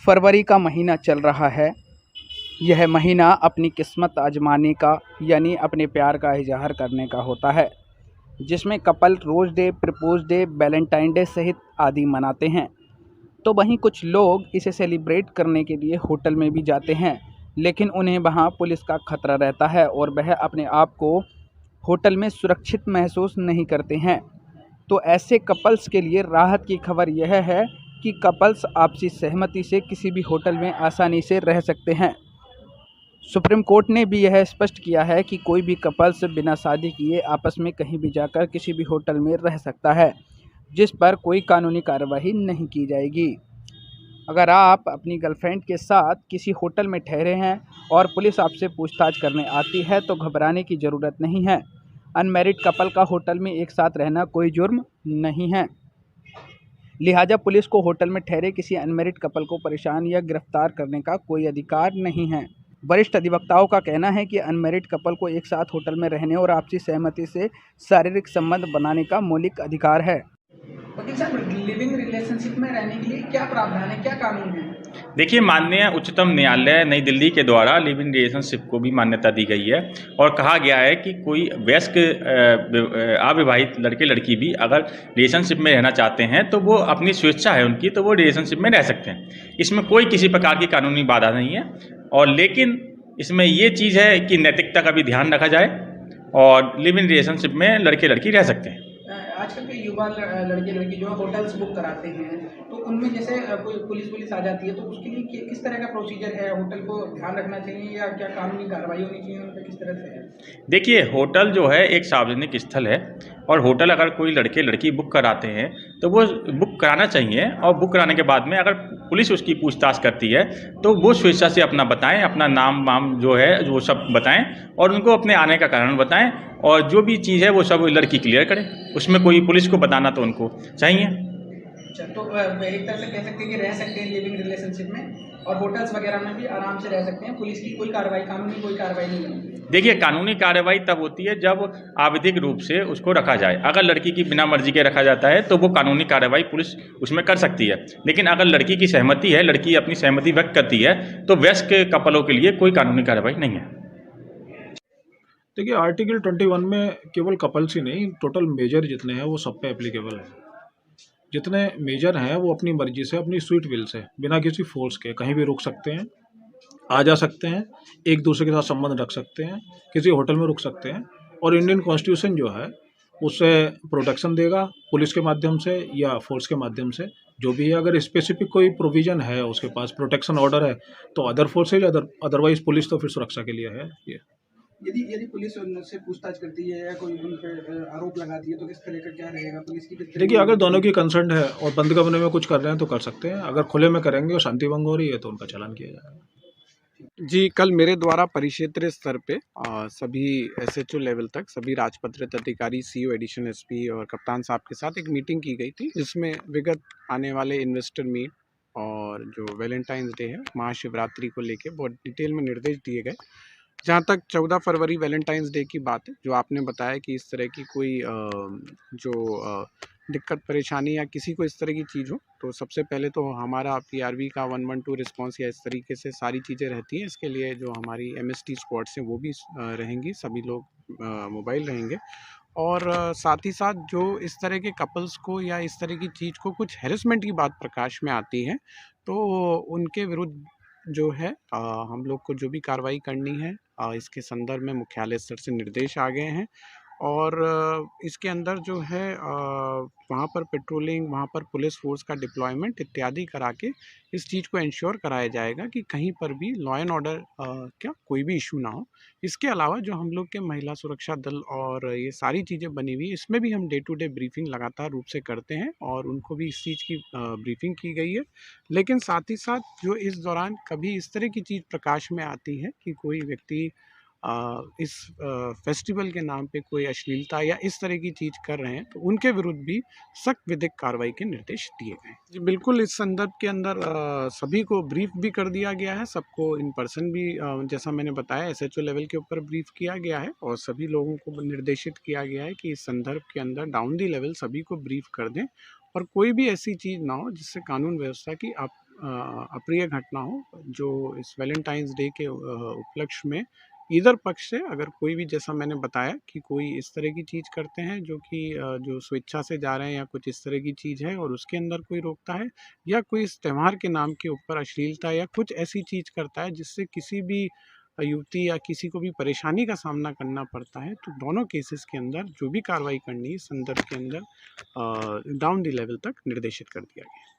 फरवरी का महीना चल रहा है। यह महीना अपनी किस्मत आजमाने का यानी अपने प्यार का इजहार करने का होता है, जिसमें couple rose day, propose day, Valentine day सहित आदि मनाते हैं। तो वहीं कुछ लोग इसे सेलिब्रेट करने के लिए होटल में भी जाते हैं, लेकिन उन्हें वहां पुलिस का खतरा रहता है और वह अपने आप को होटल में सुरक्षित महसूस नहीं करते हैं। तो ऐसे कपल्स के लिए राहत की खबर यह है कि कपल्स आपसी सहमति से किसी भी होटल में आसानी से रह सकते हैं। सुप्रीम कोर्ट ने भी यह स्पष्ट किया है कि कोई भी कपल्स बिना शादी किए आपस में कहीं भी जाकर किसी भी होटल में रह सकता है, जिस पर कोई कानूनी कार्रवाई नहीं की जाएगी। अगर आप अपनी गर्लफ्रेंड के साथ किसी होटल में ठहरे हैं और पुलिस आपसे पूछताछ करने आती है तो घबराने की ज़रूरत नहीं है। अनमैरिड कपल का होटल में एक साथ रहना कोई जुर्म नहीं है। लिहाजा पुलिस को होटल में ठहरे किसी अनमैरिड कपल को परेशान या गिरफ्तार करने का कोई अधिकार नहीं है। वरिष्ठ अधिवक्ताओं का कहना है कि अनमैरिड कपल को एक साथ होटल में रहने और आपसी सहमति से शारीरिक संबंध बनाने का मौलिक अधिकार है। वकील साहब, लिविंग रिलेशनशिप में रहने के लिए क्या प्रावधान है, क्या कानून है? देखिए, माननीय उच्चतम न्यायालय नई दिल्ली के द्वारा लिव इन रिलेशनशिप को भी मान्यता दी गई है और कहा गया है कि कोई वयस्क अविवाहित लड़के लड़की भी अगर रिलेशनशिप में रहना चाहते हैं तो वो अपनी स्वेच्छा है उनकी, तो वो रिलेशनशिप में रह सकते हैं। इसमें कोई किसी प्रकार की कानूनी बाधा नहीं है। और लेकिन इसमें ये चीज़ है कि नैतिकता का भी ध्यान रखा जाए और लिव इन रिलेशनशिप में लड़के लड़की रह सकते हैं। आजकल के युवा लड़के लड़की जो है होटल्स बुक कराते हैं, तो उनमें जैसे कोई पुलिस आ जाती है तो उसके लिए किस तरह का प्रोसीजर है? होटल को ध्यान रखना चाहिए या क्या कानूनी कार्रवाई होनी चाहिए उन पर, किस तरह से है? देखिए, होटल जो है एक सार्वजनिक स्थल है और होटल अगर कोई लड़के लड़की बुक कराते हैं तो वो बुक कराना चाहिए और बुक कराने के बाद में अगर पुलिस उसकी पूछताछ करती है तो वो स्वेच्छा से अपना बताएं, अपना नाम वाम जो है वो सब बताएं और उनको अपने आने का कारण बताएं और जो भी चीज़ है वो सब लड़की क्लियर करें। उसमें कोई पुलिस को बताना तो उनको चाहिए। अच्छा, तो एक तरह से कह सकते हैं कि रह सकते हैं लिविंग रिलेशनशिप में और होटल्स वगैरह में भी आराम से रह सकते हैं, पुलिस की कोई कार्रवाई, कानूनी कोई कार्रवाई नहीं होगी। देखिए, कानूनी कार्रवाई तब होती है जब आवधिक रूप से उसको रखा जाए। अगर लड़की की बिना मर्जी के रखा जाता है तो वो कानूनी कार्रवाई पुलिस उसमें कर सकती है, लेकिन अगर लड़की की सहमति है, लड़की अपनी सहमति व्यक्त करती है तो वयस्क कपलों के लिए कोई कानूनी कार्रवाई नहीं है। देखिए, आर्टिकल 21 में केवल कपल्स ही नहीं, टोटल मेजर जितने हैं वो सब पे एप्लीकेबल है। जितने मेजर हैं वो अपनी मर्जी से, अपनी स्वीट विल से, बिना किसी फोर्स के कहीं भी रुक सकते हैं, आ जा सकते हैं, एक दूसरे के साथ संबंध रख सकते हैं, किसी होटल में रुक सकते हैं। और इंडियन कॉन्स्टिट्यूशन जो है उससे प्रोटेक्शन देगा, पुलिस के माध्यम से या फोर्स के माध्यम से, जो भी है। अगर स्पेसिफिक कोई प्रोविजन है उसके पास, प्रोटेक्शन ऑर्डर है, तो अदर फोर्सेज, अदरवाइज पुलिस तो फिर सुरक्षा के लिए है ये। यदि पुलिस उनसे पूछताछ करती है या कोई उन पर आरोप लगाती है तो किस तरह का क्या रहेगा, पुलिस की किस तरह? देखिए, अगर दोनों की कंसर्न है और बंद कमरे में कुछ कर रहे हैं तो कर सकते हैं। अगर खुले में करेंगे और शांति भंग हो रही है तो उनका चालान किया जाएगा। जी, कल मेरे द्वारा परिक्षेत्रीय स्तर पे सभी एसएचओ लेवल तक सभी राजपत्रित अधिकारी, सीओ, एडिशनल एसपी और कप्तान साहब के साथ एक मीटिंग की गई थी, जिसमें विगत आने वाले इन्वेस्टर मीट और जो वैलेंटाइंस डे है, महाशिवरात्रि को लेके बहुत डिटेल में निर्देश दिए गए। जहाँ तक 14 फरवरी वैलेंटाइंस डे की बात है, जो आपने बताया कि इस तरह की कोई दिक्कत परेशानी या किसी को इस तरह की चीज़ हो, तो सबसे पहले तो हमारा पीआरवी का 112 रिस्पांस या इस तरीके से सारी चीज़ें रहती हैं। इसके लिए जो हमारी एमएसटी स्क्वाड्स हैं वो भी रहेंगी, सभी लोग मोबाइल रहेंगे। और साथ ही साथ जो इस तरह के कपल्स को या इस तरह की चीज़ को कुछ हैरेसमेंट की बात प्रकाश में आती है, तो उनके विरुद्ध जो है हम लोग को जो भी कार्रवाई करनी है, इसके संदर्भ में मुख्यालय स्तर से निर्देश आ गए हैं। और इसके अंदर जो है वहाँ पर पेट्रोलिंग, वहाँ पर पुलिस फोर्स का डिप्लॉयमेंट इत्यादि करा के इस चीज़ को इंश्योर कराया जाएगा कि कहीं पर भी लॉ एंड ऑर्डर क्या कोई भी इशू ना हो। इसके अलावा जो हम लोग के महिला सुरक्षा दल और ये सारी चीज़ें बनी हुई, इसमें भी हम डे टू डे ब्रीफिंग लगातार रूप से करते हैं और उनको भी इस चीज़ की ब्रीफिंग की गई है। लेकिन साथ ही साथ जो इस दौरान कभी इस तरह की चीज़ प्रकाश में आती है कि कोई व्यक्ति इस फेस्टिवल के नाम पे कोई अश्लीलता या इस तरह की चीज़ कर रहे हैं, तो उनके विरुद्ध भी सख्त विधिक कार्रवाई के निर्देश दिए गए हैं। जी बिल्कुल, इस संदर्भ के अंदर सभी को ब्रीफ भी कर दिया गया है, सबको इन पर्सन भी जैसा मैंने बताया एसएचओ लेवल के ऊपर ब्रीफ किया गया है और सभी लोगों को निर्देशित किया गया है कि इस संदर्भ के अंदर डाउन दी लेवल सभी को ब्रीफ कर दें और कोई भी ऐसी चीज़ ना हो जिससे कानून व्यवस्था की आप अप्रिय घटना हो, जो इस वैलेंटाइंस डे के उपलक्ष्य में ईदर पक्ष से अगर कोई भी, जैसा मैंने बताया कि कोई इस तरह की चीज़ करते हैं जो कि जो स्वेच्छा से जा रहे हैं या कुछ इस तरह की चीज़ है और उसके अंदर कोई रोकता है, या कोई इस त्यौहार के नाम के ऊपर अश्लीलता या कुछ ऐसी चीज़ करता है जिससे किसी भी युवती या किसी को भी परेशानी का सामना करना पड़ता है, तो दोनों केसेस के अंदर जो भी कार्रवाई करनी है इस संदर्भ के अंदर डाउन द लेवल तक निर्देशित कर दिया गया है।